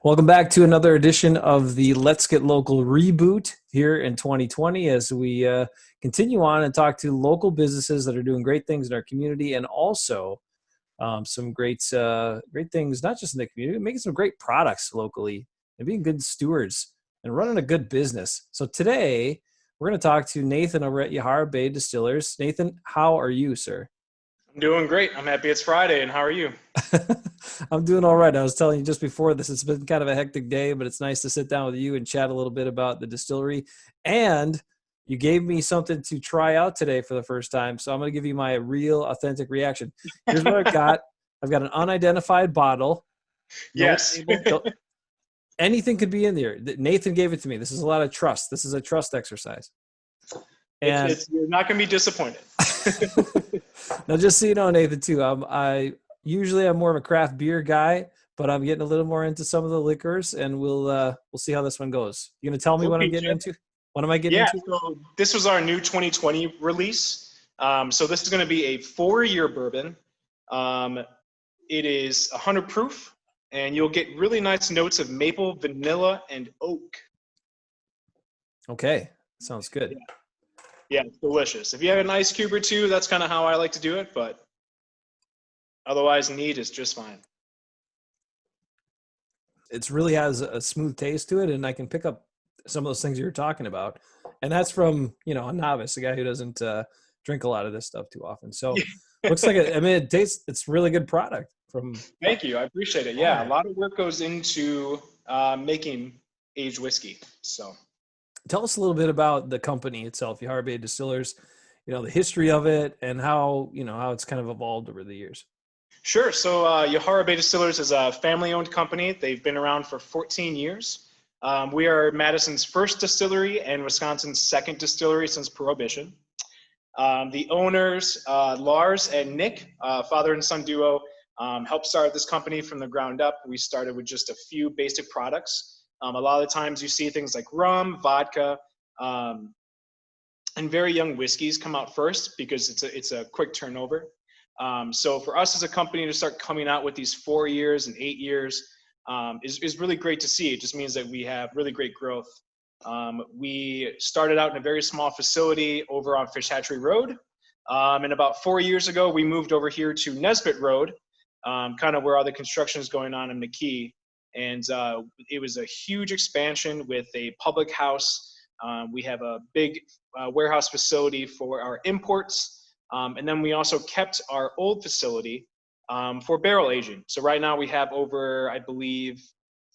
Welcome back to another edition of the Let's Get Local reboot here in 2020 as we continue on and talk to local businesses that are doing great things in our community and also some great things, not just in the community, making some great products locally and being good stewards and running a good business. So today we're going to talk to Nathan over at Yahara Bay Distillers. Nathan, how are you, sir? I'm doing great. I'm happy it's Friday. And how are you? I'm doing all right. I was telling you just before this, it's been kind of a hectic day, but it's nice to sit down with you and chat a little bit about the distillery. And you gave me something to try out today for the first time. So I'm going to give you my real authentic reaction. Here's what I've got. I've got an unidentified bottle. No Yes. label. Anything could be in there. Nathan gave it to me. This is a lot of trust. This is a trust exercise. And You're not going to be disappointed. now, just so you know, Nathan, too, I usually I'm more of a craft beer guy, but I'm getting a little more into some of the liquors, and we'll see how this one goes. You gonna tell me what I'm getting into? What am I getting into? So this was our new 2020 release. So this is going to be a 4-year bourbon. It is 100 proof, and you'll get really nice notes of maple, vanilla, and oak. Okay, sounds good. Yeah, it's delicious. If you have an ice cube or two, that's kind of how I like to do it, but otherwise neat is just fine. It really has a smooth taste to it, and I can pick up some of those things you were talking about. And that's from, a novice, a guy who doesn't drink a lot of this stuff too often. So looks like it's really good product. Thank you. I appreciate it. Yeah, a lot of work goes into making aged whiskey. So tell us a little bit about the company itself, Yahara Bay Distillers, the history of it and how it's kind of evolved over the years. Sure. So Yahara Bay Distillers is a family-owned company. They've been around for 14 years. We are Madison's first distillery and Wisconsin's second distillery since Prohibition. The owners, Lars and Nick, father and son duo, helped start this company from the ground up. We started with just a few basic products. A lot of the times you see things like rum, vodka, and very young whiskeys come out first because it's a quick turnover. So for us as a company to start coming out with these 4 years and 8 years is really great to see. It just means that we have really great growth. We started out in a very small facility over on Fish Hatchery Road. And about 4 years ago, we moved over here to Nesbitt Road, kind of where all the construction is going on in McKee. And it was a huge expansion with a public house. We have a big warehouse facility for our imports. And then we also kept our old facility for barrel aging. So right now we have over, I believe,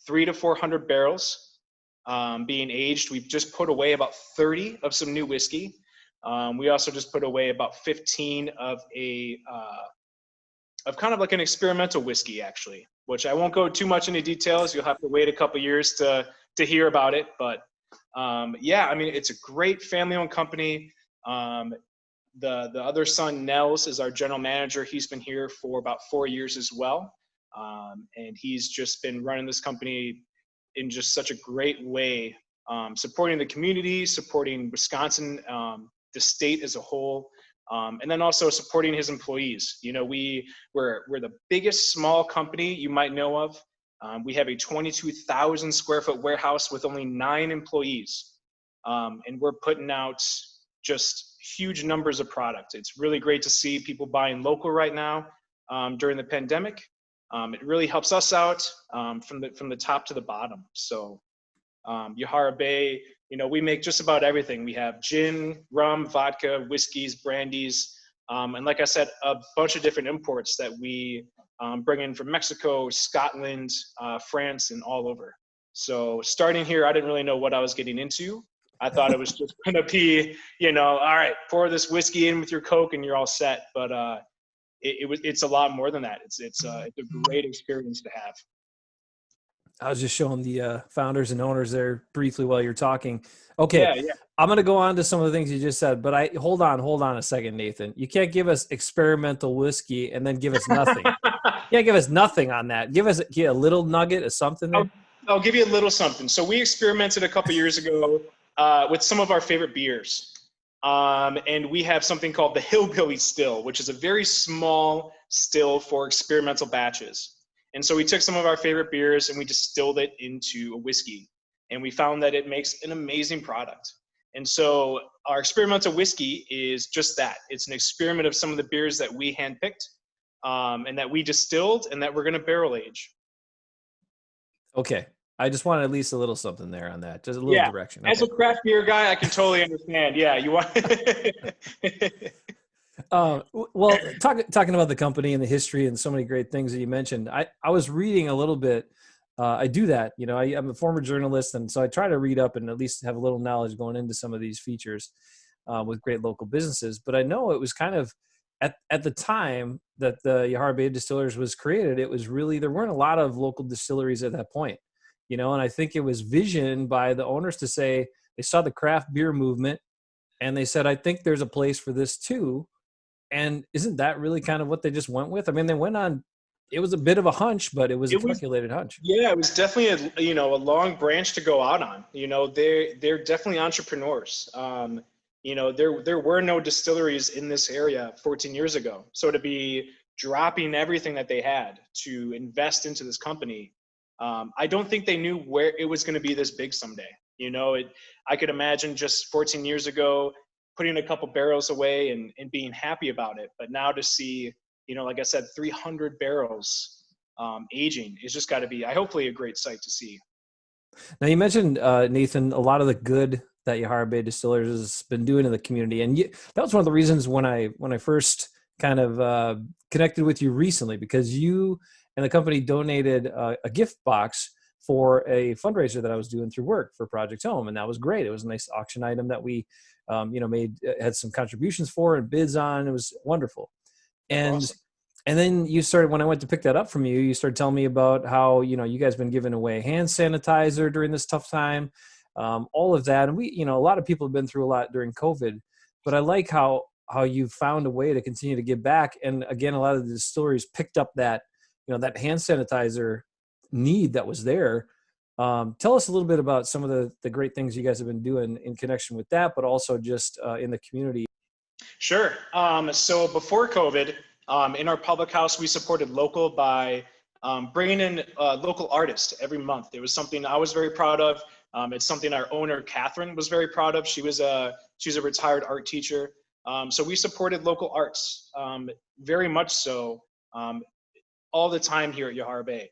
300 to 400 barrels being aged. We've just put away about 30 of some new whiskey. We also just put away about 15 of kind of like an experimental whiskey, actually, which I won't go too much into details. You'll have to wait a couple years to hear about it. But yeah, I mean, it's a great family-owned company. The other son, Nels, is our general manager. He's been here for about 4 years as well. And he's just been running this company in just such a great way, supporting the community, supporting Wisconsin, the state as a whole, and then also supporting his employees. We're the biggest small company you might know of. We have a 22,000 square foot warehouse with only 9 employees. And we're putting out just huge numbers of product. It's really great to see people buying local right now during the pandemic. It really helps us out from the top to the bottom. So Yahara Bay, we make just about everything. We have gin, rum, vodka, whiskeys, brandies, and like I said, a bunch of different imports that we bring in from Mexico, Scotland, France, and all over. So starting here, I didn't really know what I was getting into. I thought it was just going to be, all right, pour this whiskey in with your Coke and you're all set. But it's a lot more than that. It's a great experience to have. I was just showing the founders and owners there briefly while you're talking. Okay, Yeah. I'm going to go on to some of the things you just said, but hold on a second, Nathan. You can't give us experimental whiskey and then give us nothing. You can't give us nothing on that. Give us a little nugget of something there. I'll give you a little something. So we experimented a couple years ago with some of our favorite beers. And we have something called the Hillbilly Still, which is a very small still for experimental batches. And so we took some of our favorite beers and we distilled it into a whiskey. And we found that it makes an amazing product. And so our experimental whiskey is just that. It's an experiment of some of the beers that we handpicked and that we distilled and that we're going to barrel age. Okay. I just wanted at least a little something there on that. Just a little Yeah. direction. As Okay. a craft beer guy, I can totally understand. Yeah. You want. Well, talking about the company and the history and so many great things that you mentioned, I was reading a little bit. I do that, I'm a former journalist, and so I try to read up and at least have a little knowledge going into some of these features with great local businesses. But I know it was kind of at the time that the Yahara Bay Distillers was created, it was really, there weren't a lot of local distilleries at that point, and I think it was visioned by the owners to say they saw the craft beer movement and they said, I think there's a place for this too. And isn't that really kind of what they just went with? I mean, they went on, it was a bit of a hunch, but it was a calculated hunch. Yeah, it was definitely a long branch to go out on. They're definitely entrepreneurs. There were no distilleries in this area 14 years ago. So to be dropping everything that they had to invest into this company, I don't think they knew where it was going to be this big someday. I could imagine just 14 years ago putting a couple barrels away and being happy about it. But now to see, like I said, 300 barrels aging, it's just got to be, hopefully, a great sight to see. Now you mentioned, Nathan, a lot of the good that Yahara Bay Distillers has been doing in the community. And that was one of the reasons when I first kind of connected with you recently, because you and the company donated a gift box for a fundraiser that I was doing through work for Project Home. And that was great. It was a nice auction item that we, had some contributions for and bids on. It was wonderful. And Awesome. And then you started, when I went to pick that up from you, you started telling me about how, you guys been giving away hand sanitizer during this tough time, all of that. And we, a lot of people have been through a lot during COVID, but I like how you found a way to continue to give back. And again, a lot of the distilleries picked up that, that hand sanitizer need that was there. Tell us a little bit about some of the great things you guys have been doing in connection with that, but also just in the community. Sure. So before COVID, in our public house, we supported local by bringing in local artists every month. It was something I was very proud of. It's something our owner, Catherine, was very proud of. She's a retired art teacher. So we supported local arts very much so all the time here at Yahara Bay.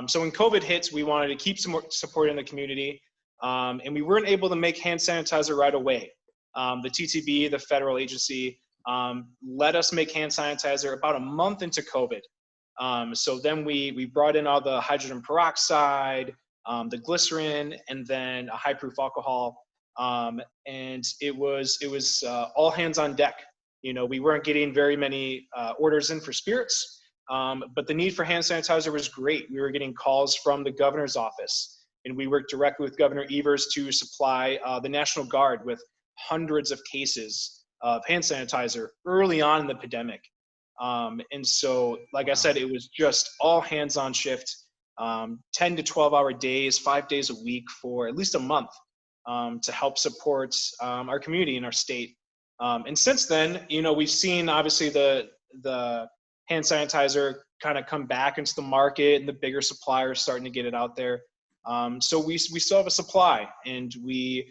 So when COVID hits, we wanted to keep some more support in the community, and we weren't able to make hand sanitizer right away. The TTB, the federal agency, let us make hand sanitizer about a month into COVID. So then we brought in all the hydrogen peroxide, the glycerin, and then a high proof alcohol. And it was all hands on deck. We weren't getting very many orders in for spirits, but the need for hand sanitizer was great. We were getting calls from the governor's office, and we worked directly with Governor Evers to supply the National Guard with hundreds of cases of hand sanitizer early on in the pandemic. And so, like I said, it was just all hands on shift, 10 to 12 hour days, 5 days a week for at least a month to help support our community and our state. And since then, we've seen obviously the hand sanitizer kind of come back into the market and the bigger suppliers starting to get it out there. So we still have a supply, and we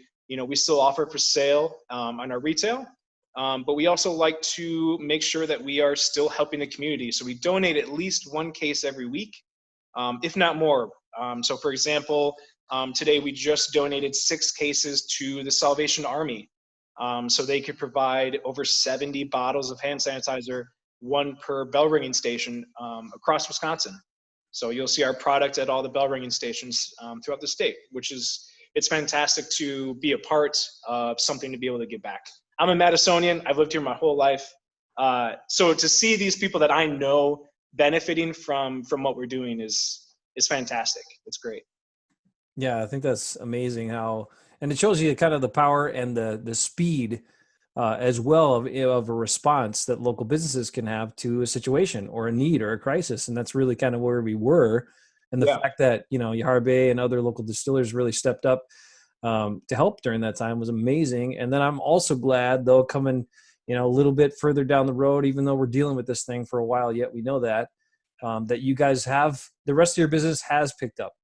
still offer for sale on our retail. But we also like to make sure that we are still helping the community. So we donate at least one case every week, if not more. So for example, today we just donated 6 cases to the Salvation Army. So they could provide over 70 bottles of hand sanitizer, one per bell ringing station across Wisconsin. So you'll see our product at all the bell ringing stations throughout the state, it's fantastic to be a part of something to be able to give back. I'm a Madisonian. I've lived here my whole life. So to see these people that I know benefiting from what we're doing is fantastic. It's great. Yeah, I think that's amazing and it shows you kind of the power and the speed as well of a response that local businesses can have to a situation or a need or a crisis. And that's really kind of where we were. And the fact that, Yahara Bay and other local distillers really stepped up to help during that time was amazing. And then I'm also glad, though, coming, a little bit further down the road, even though we're dealing with this thing for a while yet, we know that that you guys have, the rest of your business has picked up.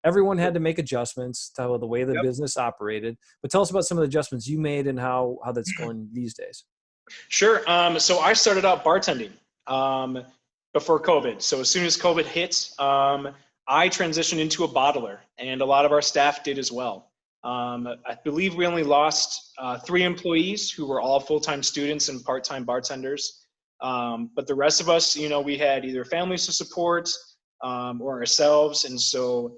Everyone had to make adjustments to the way the Yep. business operated, but tell us about some of the adjustments you made and how that's going these days. Sure. So I started out bartending before COVID. So as soon as COVID hit, I transitioned into a bottler, and a lot of our staff did as well. I believe we only lost 3 employees who were all full-time students and part-time bartenders. But the rest of us, we had either families to support or ourselves. And so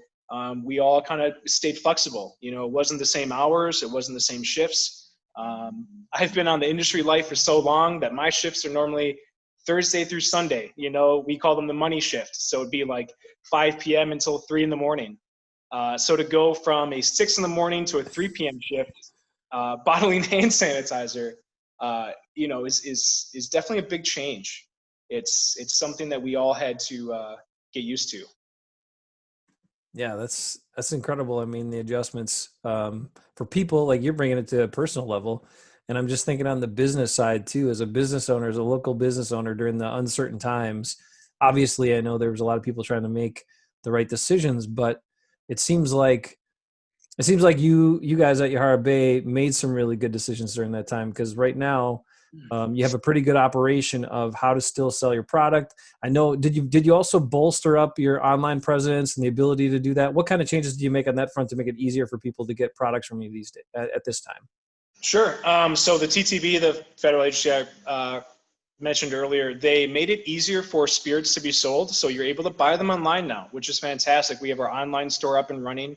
we all kind of stayed flexible. It wasn't the same hours. It wasn't the same shifts. I've been on the industry life for so long that my shifts are normally Thursday through Sunday. We call them the money shift. So it'd be like 5 p.m. until 3 in the morning. So to go from a 6 in the morning to a 3 p.m. shift, bottling hand sanitizer, is definitely a big change. It's something that we all had to get used to. Yeah, that's incredible. I mean, the adjustments for people, like you're bringing it to a personal level, and I'm just thinking on the business side too. As a business owner, as a local business owner during the uncertain times, obviously, I know there was a lot of people trying to make the right decisions, but it seems like you guys at Yahara Bay made some really good decisions during that time, because right now you have a pretty good operation of how to still sell your product. I know, did you also bolster up your online presence and the ability to do that? What kind of changes do you make on that front to make it easier for people to get products from you these days at this time? Sure. So the TTB, the federal agency I mentioned earlier, they made it easier for spirits to be sold. So you're able to buy them online now, which is fantastic. We have our online store up and running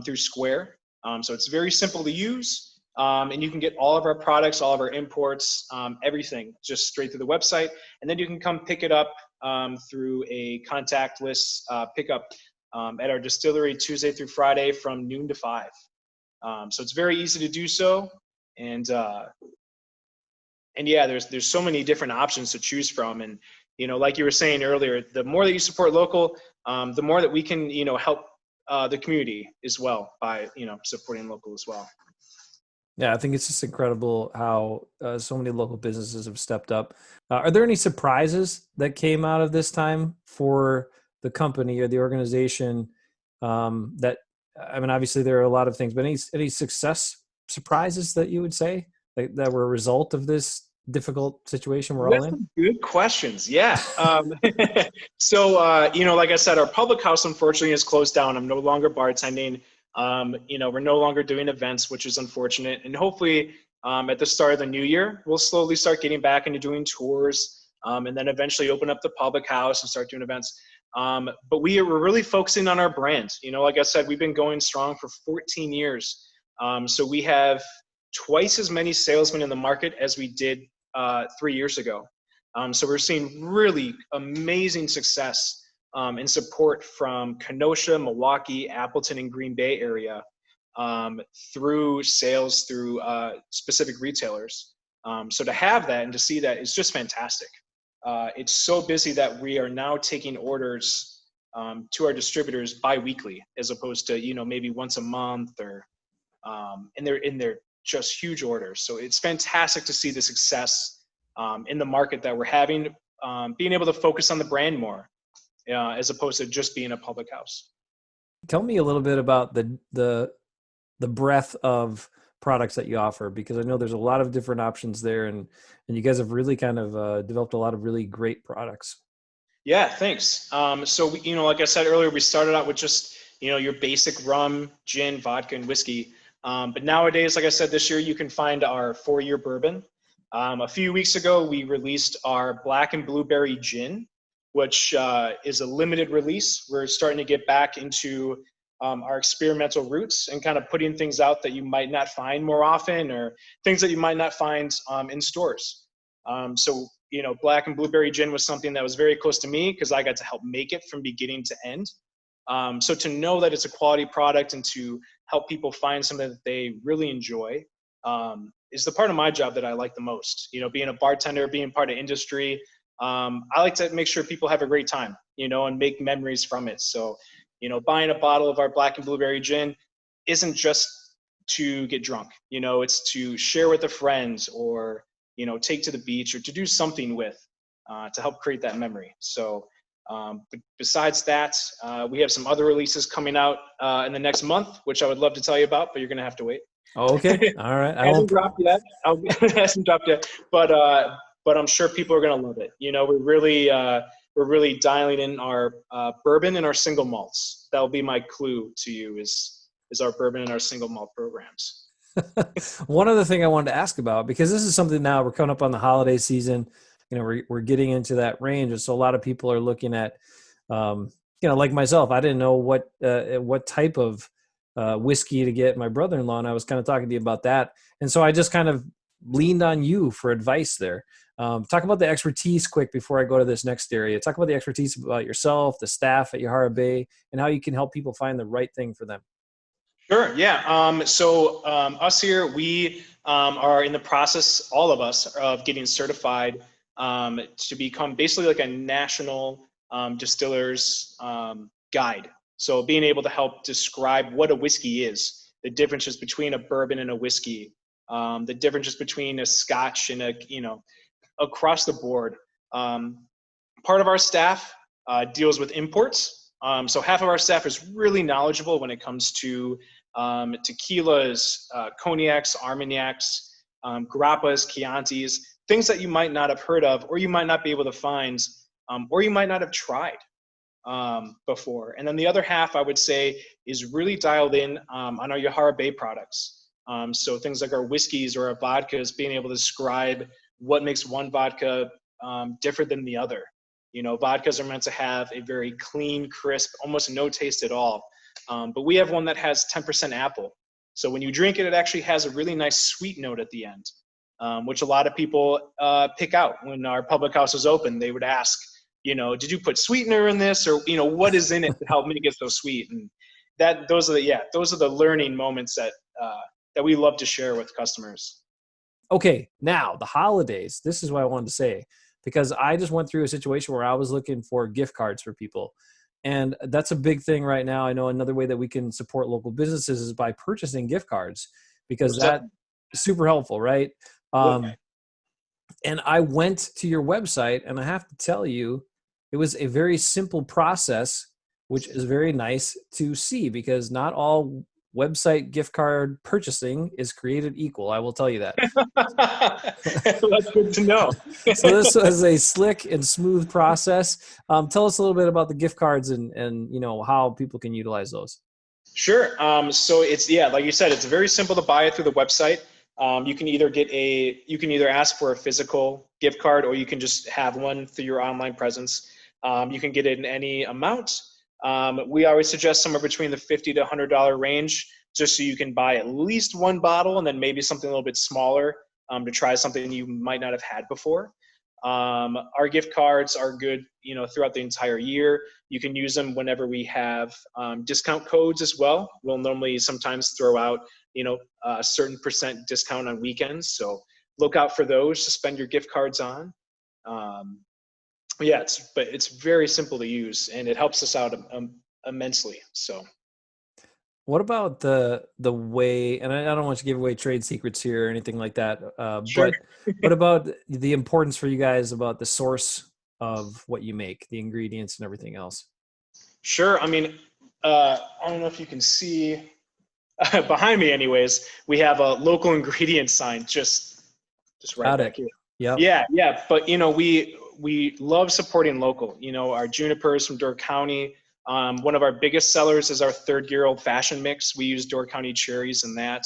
through Square. So it's very simple to use. And you can get all of our products, all of our imports, everything just straight through the website. And then you can come pick it up through a contactless pickup at our distillery Tuesday through Friday from noon to 5. So it's very easy to do so. And yeah, there's so many different options to choose from. And, like you were saying earlier, the more that you support local, the more that we can, help the community as well by, supporting local as well. Yeah, I think it's just incredible how so many local businesses have stepped up. Are there any surprises that came out of this time for the company or the organization? Obviously there are a lot of things, but any success surprises that you would say that were a result of this difficult situation we're all in? Some good questions. Yeah. So, like I said, our public house unfortunately is closed down. I'm no longer bartending. We're no longer doing events, which is unfortunate. And hopefully at the start of the new year, we'll slowly start getting back into doing tours and then eventually open up the public house and start doing events. But we're really focusing on our brand. Like I said, we've been going strong for 14 years. So we have twice as many salesmen in the market as we did 3 years ago. So we're seeing really amazing success and support from Kenosha, Milwaukee, Appleton, and Green Bay area through sales through specific retailers. So to have that and to see that is just fantastic. It's so busy that we are now taking orders to our distributors bi-weekly as opposed to maybe once a month or and they're just huge orders. So it's fantastic to see the success in the market that we're having, being able to focus on the brand more as opposed to just being a public house. Tell me a little bit about the breadth of products that you offer, because I know there's a lot of different options there, and you guys have really kind of developed a lot of really great products. Yeah, thanks. So like I said earlier, we started out with just your basic rum, gin, vodka, and whiskey. But nowadays, like I said, this year you can find our 4-year bourbon. A few weeks ago, we released our black and blueberry gin, which is a limited release. We're starting to get back into our experimental roots and kind of putting things out that you might not find more often or things that you might not find in stores. So, black and blueberry gin was something that was very close to me because I got to help make it from beginning to end. So to know that it's a quality product and to help people find something that they really enjoy is the part of my job that I like the most. Being a bartender, being part of industry, I like to make sure people have a great time, and make memories from it. So, buying a bottle of our black and blueberry gin isn't just to get drunk. It's to share with a friend or, take to the beach or to do something with to help create that memory. So But besides that, we have some other releases coming out in the next month, which I would love to tell you about, but you're going to have to wait. Oh, okay. All right. I Hasn't won't. dropped yet. Hasn't dropped yet, but I'm sure people are going to love it. You know, we're really dialing in our bourbon and our single malts. That'll be my clue to you is our bourbon and our single malt programs. One other thing I wanted to ask about, because this is something now we're coming up on the holiday season, you know, we're getting into that range. And so a lot of people are looking at, you know, like myself, I didn't know what type of whiskey to get my brother-in-law. And I was kind of talking to you about that. And so I just kind of leaned on you for advice there. Talk about the expertise quick before I go to this next area. Talk about the expertise about yourself, the staff at Yahara Bay, and how you can help people find the right thing for them. Sure. Yeah. So us here, we are in the process, all of us, of getting certified to become basically like a national distillers guide. So being able to help describe what a whiskey is, the differences between a bourbon and a whiskey, the differences between a Scotch and a, you know, across the board. Part of our staff deals with imports. So half of our staff is really knowledgeable when it comes to tequilas, cognacs, armagnacs, grappas, Chiantis, things that you might not have heard of, or you might not be able to find, or you might not have tried before. And then the other half, I would say, is really dialed in on our Yahara Bay products. So things like our whiskeys or our vodkas, being able to describe what makes one vodka different than the other. You know, vodkas are meant to have a very clean, crisp, almost no taste at all. But we have one that has 10% apple. So when you drink it, it actually has a really nice sweet note at the end, which a lot of people pick out. When our public house was open, they would ask, you know, did you put sweetener in this? Or, you know, what is in it to help make it so sweet? And those are the learning moments that we love to share with customers. Okay, now the holidays. This is what I wanted to say, because I just went through a situation where I was looking for gift cards for people. And that's a big thing right now. I know another way that we can support local businesses is by purchasing gift cards, because that's super helpful, right? And I went to your website, and I have to tell you, it was a very simple process, which is very nice to see, because not all website gift card purchasing is created equal. I will tell you that. That's good to know. So this was a slick and smooth process. Tell us a little bit about the gift cards and you know how people can utilize those. Sure. So it's, yeah, like you said, it's very simple to buy it through the website. You can either ask for a physical gift card, or you can just have one through your online presence. You can get it in any amount. We always suggest somewhere between the $50 to $100 range, just so you can buy at least one bottle, and then maybe something a little bit smaller to try something you might not have had before. Our gift cards are good, you know, throughout the entire year. You can use them whenever we have discount codes as well. We'll normally sometimes throw out, you know, a certain % discount on weekends. So look out for those to spend your gift cards on. Yeah, it's very simple to use, and it helps us out immensely. So. What about the way, and I don't want to give away trade secrets here or anything like that, Sure. but what about the importance for you guys about the source of what you make, the ingredients and everything else? Sure. I mean, I don't know if you can see behind me anyways, we have a local ingredient sign just right back here. Yep. Yeah. But, you know, we love supporting local. You know, our junipers from Door County. One of our biggest sellers is our 3rd-year old fashioned mix. We use Door County cherries in that.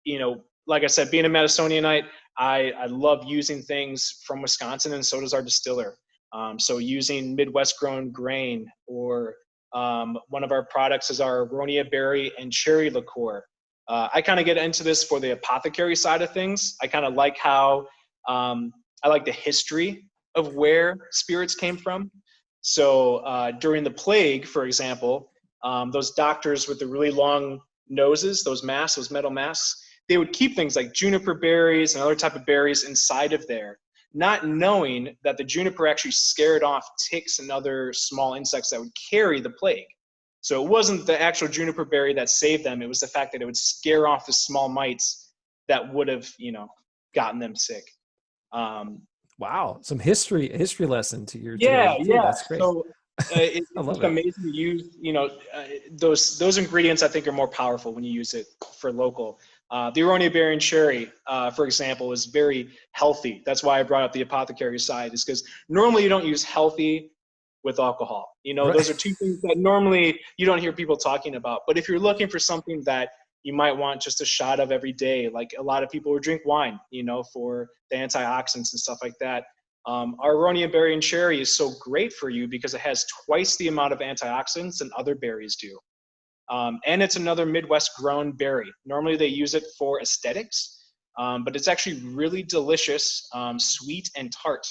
You know, like I said, being a Madisonianite, I love using things from Wisconsin, and so does our distiller. So using Midwest grown grain, or one of our products is our Aronia berry and cherry liqueur. I kind of get into this for the apothecary side of things. I kind of like how I like the history of where spirits came from. So during the plague, for example, those doctors with the really long noses, those metal masks, they would keep things like juniper berries and other type of berries inside of there, not knowing that the juniper actually scared off ticks and other small insects that would carry the plague. So it wasn't the actual juniper berry that saved them. It was the fact that it would scare off the small mites that would have, you know, gotten them sick. Wow, some history lesson to your Yeah, today too. yeah. That's great. So I it's love just it. amazing to use. Those ingredients I think are more powerful when you use it for local. The Aronia berry and cherry, for example, is very healthy. That's why I brought up the apothecary side, is because normally you don't use healthy with alcohol. Those are Right. two things that normally you don't hear people talking about. But if you're looking for something that you might want just a shot of every day, like a lot of people who drink wine, for the antioxidants and stuff like that. Our Aronia berry and cherry is so great for you because it has twice the amount of antioxidants than other berries do. And it's another Midwest grown berry. Normally they use it for aesthetics, but it's actually really delicious, sweet and tart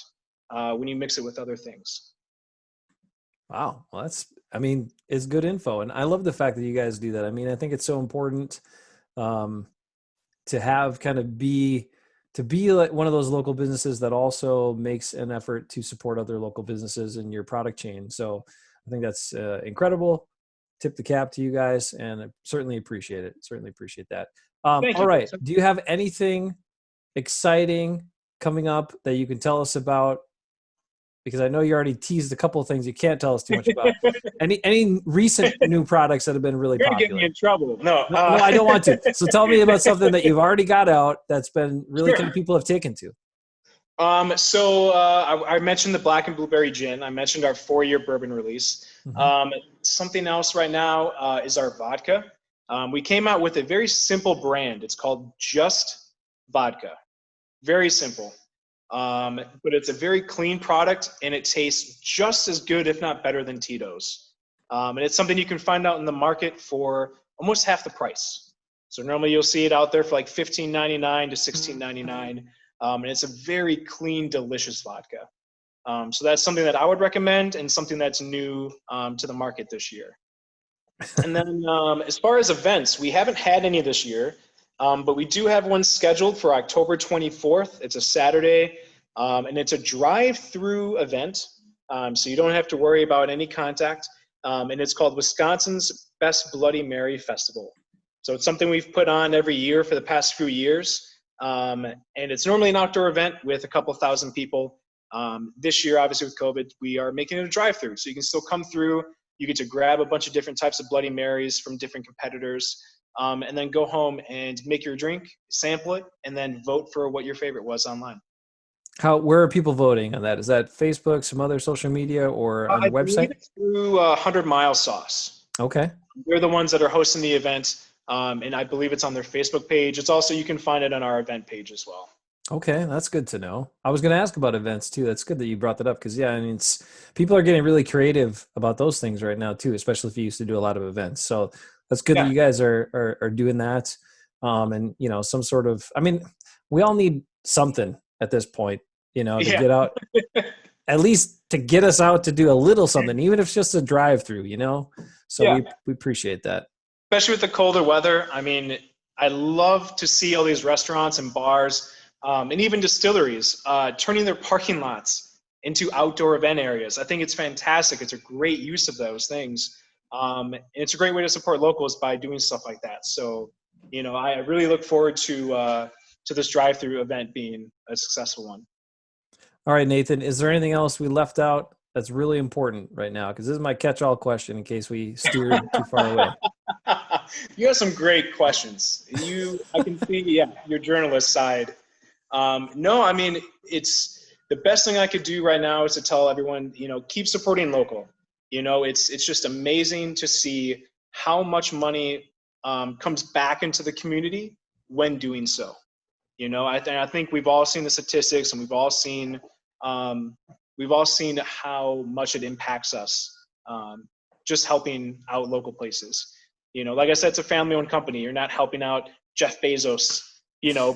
when you mix it with other things. Wow. Well, I mean, it's good info. And I love the fact that you guys do that. I mean, I think it's so important um, to have to be like one of those local businesses that also makes an effort to support other local businesses in your product chain. So I think that's incredible. Tip the cap to you guys, and I certainly appreciate it. Certainly appreciate that. Thank All you. right. Do you have anything exciting coming up that you can tell us about? Because I know you already teased a couple of things you can't tell us too much about. Any recent new products that have been really You're gonna get me popular? in trouble. No, No, no, I don't want to. So tell me about something that you've already got out that's been really kind sure. of people have taken to. I mentioned the Black and Blueberry Gin. I mentioned our 4-year bourbon release. Mm-hmm. Something else right now is our vodka. We came out with a very simple brand. It's called Just Vodka. Very simple. But it's a very clean product, and it tastes just as good, if not better, than Tito's. And it's something you can find out in the market for almost half the price. So normally you'll see it out there for like $15.99 to $16.99. And it's a very clean, delicious vodka. So that's something that I would recommend, and something that's new to the market this year. And then as far as events, we haven't had any this year, but we do have one scheduled for October 24th. It's a Saturday, and it's a drive-through event, so you don't have to worry about any contact. And it's called Wisconsin's Best Bloody Mary Festival. So it's something we've put on every year for the past few years. And it's normally an outdoor event with a couple thousand people. This year, obviously with COVID, we are making it a drive-through, so you can still come through. You get to grab a bunch of different types of Bloody Marys from different competitors, and then go home and make your drink, sample it, and then vote for what your favorite was online. Where are people voting on that? Is that Facebook, some other social media, or on I the believe website? it's through 100 Mile Sauce. Okay. They're the ones that are hosting the event, and I believe it's on their Facebook page. It's also, you can find it on our event page as well. Okay, that's good to know. I was going to ask about events too. That's good that you brought that up because, yeah, I mean, people are getting really creative about those things right now too, especially if you used to do a lot of events. So that's good that Yeah, you guys are doing that. And some sort of, I mean, we all need something at this point, to yeah, get out, at least to get us out to do a little something, even if it's just a drive through. So yeah. we appreciate that. Especially with the colder weather. I mean, I love to see all these restaurants and bars, and even distilleries turning their parking lots into outdoor event areas. I think it's fantastic. It's a great use of those things. And it's a great way to support locals by doing stuff like that. So, I really look forward to this drive-through event being a successful one. All right, Nathan, is there anything else we left out that's really important right now? Because this is my catch-all question in case we steered too far away. You have some great questions. I can see, yeah, your journalist side. No, I mean, it's the best thing I could do right now is to tell everyone, keep supporting local. It's just amazing to see how much money comes back into the community when doing so. I think we've all seen the statistics, and we've all seen how much it impacts us, just helping out local places. Like I said, it's a family-owned company. You're not helping out Jeff Bezos,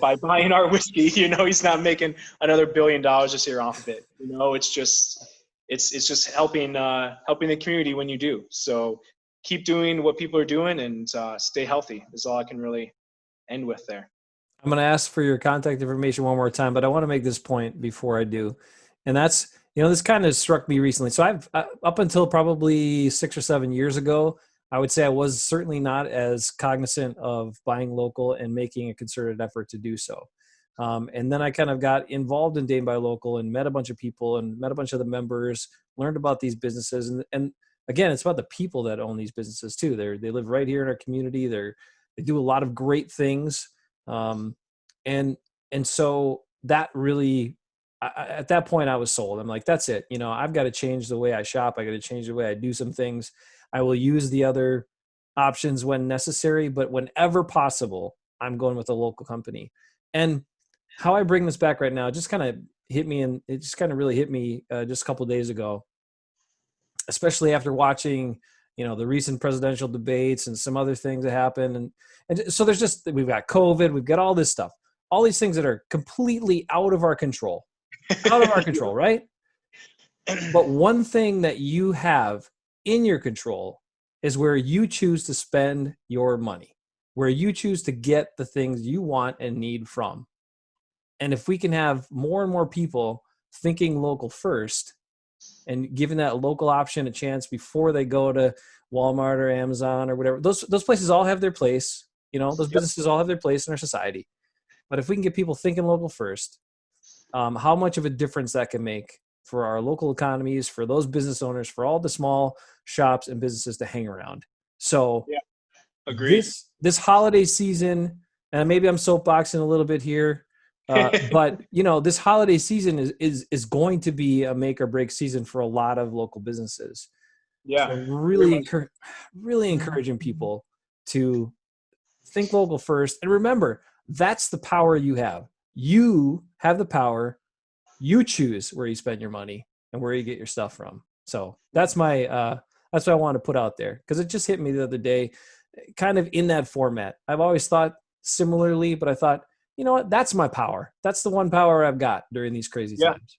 by buying our whiskey. He's not making another $1 billion this year off of it. It's just helping the community when you do. So keep doing what people are doing, and stay healthy is all I can really end with there. I'm going to ask for your contact information one more time, but I want to make this point before I do. And that's, this kind of struck me recently. So up until probably 6 or 7 years ago, I would say I was certainly not as cognizant of buying local and making a concerted effort to do so. And then I kind of got involved in Dane Buy Local and met a bunch of people and met a bunch of the members, learned about these businesses. And again, it's about the people that own these businesses too. They live right here in our community. They do a lot of great things. And so that really, at that point I was sold. I'm like, that's it. You know, I've got to change the way I shop. I got to change the way I do some things. I will use the other options when necessary, but whenever possible, I'm going with a local company. And how I bring this back right now, just kind of hit me, and it just kind of really hit me just a couple of days ago, especially after watching, the recent presidential debates and some other things that happen. And so we've got COVID, we've got all this stuff, all these things that are completely out of our control, right? But one thing that you have in your control is where you choose to spend your money, where you choose to get the things you want and need from. And if we can have more and more people thinking local first and giving that local option a chance before they go to Walmart or Amazon or whatever, those places all have their place. Those businesses all have their place in our society. But if we can get people thinking local first, how much of a difference that can make for our local economies, for those business owners, for all the small shops and businesses to hang around. So agreed. This holiday season, and maybe I'm soapboxing a little bit here, but this holiday season is going to be a make or break season for a lot of local businesses. Yeah. So really encouraging people to think local first. And remember, that's the power you have. You have the power. You choose where you spend your money and where you get your stuff from. So that's what I want to put out there, because it just hit me the other day, kind of in that format. I've always thought similarly, but I thought, you know what? That's my power. That's the one power I've got during these crazy times.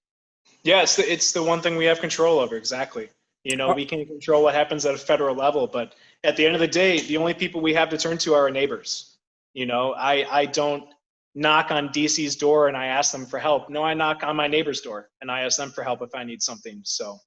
Yeah, it's the one thing we have control over. Exactly. We can control what happens at a federal level, but at the end of the day, the only people we have to turn to are our neighbors. I don't knock on DC's door and I ask them for help. No, I knock on my neighbor's door and I ask them for help if I need something. So.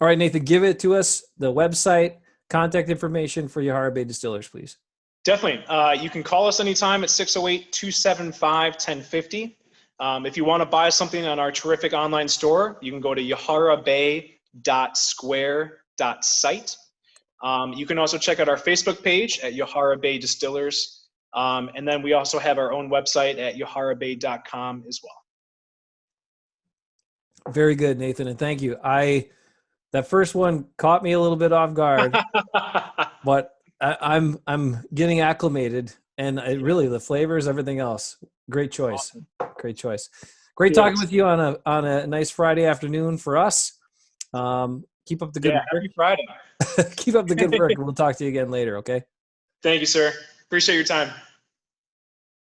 All right, Nathan, give it to us, the website, contact information for Yahara Bay Distillers, please. Definitely. You can call us anytime at 608-275-1050. If you want to buy something on our terrific online store, you can go to yaharabay.square.site. You can also check out our Facebook page at Yahara Bay Distillers. And then we also have our own website at yaharabay.com as well. Very good, Nathan, and thank you. That first one caught me a little bit off guard, but I'm getting acclimated, and really the flavors, everything else. Great choice. Awesome. Great choice. Great talking with you on a nice Friday afternoon for us. Keep up the good work. Happy Friday. Keep up the good work, and we'll talk to you again later, okay? Thank you, sir. Appreciate your time.